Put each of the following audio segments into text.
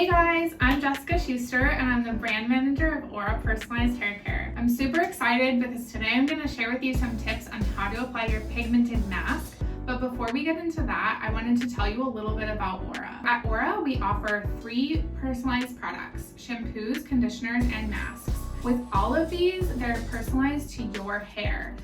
Hey guys, I'm Jessica Schuster and I'm the brand manager of Aura Personalized Hair Care. I'm super excited because today I'm going to share with you some tips on how to apply your pigmented mask. But before we get into that, I wanted to tell you a little bit about Aura. At Aura, we offer 3 personalized products: shampoos, conditioners, and masks. With all of these, they're personalized to your hair.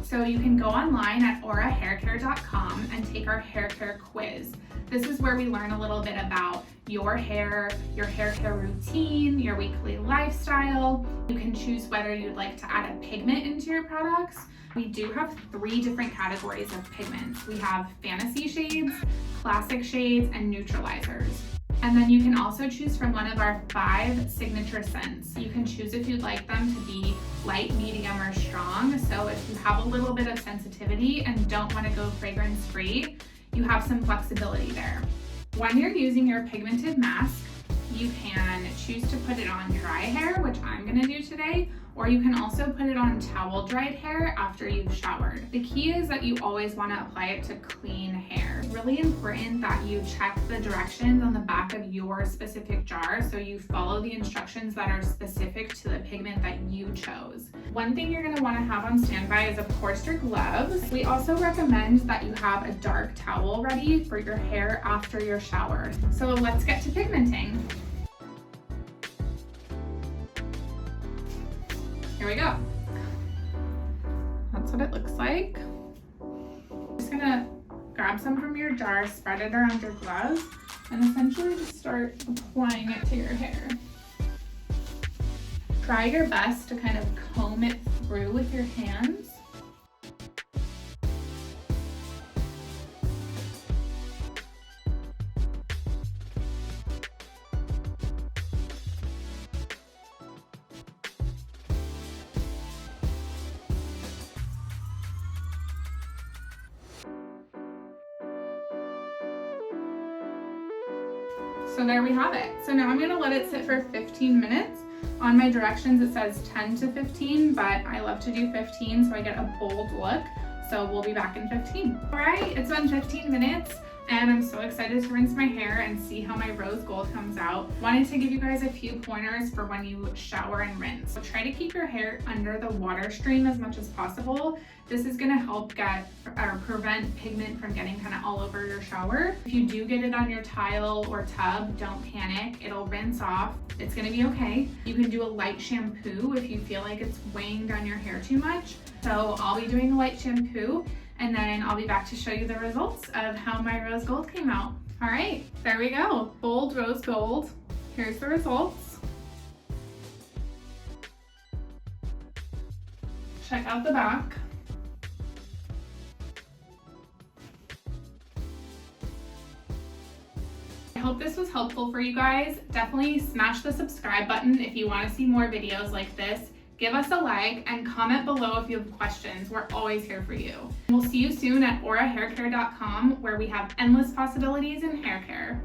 So you can go online at aurahaircare.com and take our hair care quiz. This is where we learn a little bit about your hair care routine, your weekly lifestyle. You can choose whether you'd like to add a pigment into your products. We do have 3 different categories of pigments. We have fantasy shades, classic shades, and neutralizers. And then you can also choose from one of our 5 signature scents. You can choose if you'd like them to be light, medium, or strong. So if you have a little bit of sensitivity and don't want to go fragrance free, you have some flexibility there. When you're using your pigmented mask, you can choose to put it on dry hair, which I'm going to do today, or you can also put it on towel dried hair after you've showered. The key is that you always want to apply it to clean hair. It's really important that you check the directions on the back of your specific jar so you follow the instructions that are specific to the pigment that you chose. One thing you're going to want to have on standby is, of course, your gloves. We also recommend that you have a dark towel ready for your hair after your shower. So let's get to pigmenting. Here we go. That's what it looks like. I'm just gonna grab some from your jar, spread it around your gloves, and essentially just start applying it to your hair. Try your best to kind of comb it through with your hands. So there we have it. So now I'm gonna let it sit for 15 minutes. On my directions it says 10 to 15, but I love to do 15 so I get a bold look. So we'll be back in 15. All right, it's been 15 minutes and I'm so excited to rinse my hair and see how my rose gold comes out. Wanted to give you guys a few pointers for when you shower and rinse. So try to keep your hair under the water stream as much as possible. This is gonna help prevent pigment from getting kind of all over your shower. If you do get it on your tile or tub, don't panic. It'll rinse off. It's gonna be okay. You can do a light shampoo if you feel like it's weighing down your hair too much. So I'll be doing a light shampoo and then I'll be back to show you the results of how my rose gold came out. All right, there we go. Bold rose gold. Here's the results. Check out the back. I hope this was helpful for you guys. Definitely smash the subscribe button if you want to see more videos like this. Give us a like and comment below if you have questions. We're always here for you. We'll see you soon at aurahaircare.com, where we have endless possibilities in hair care.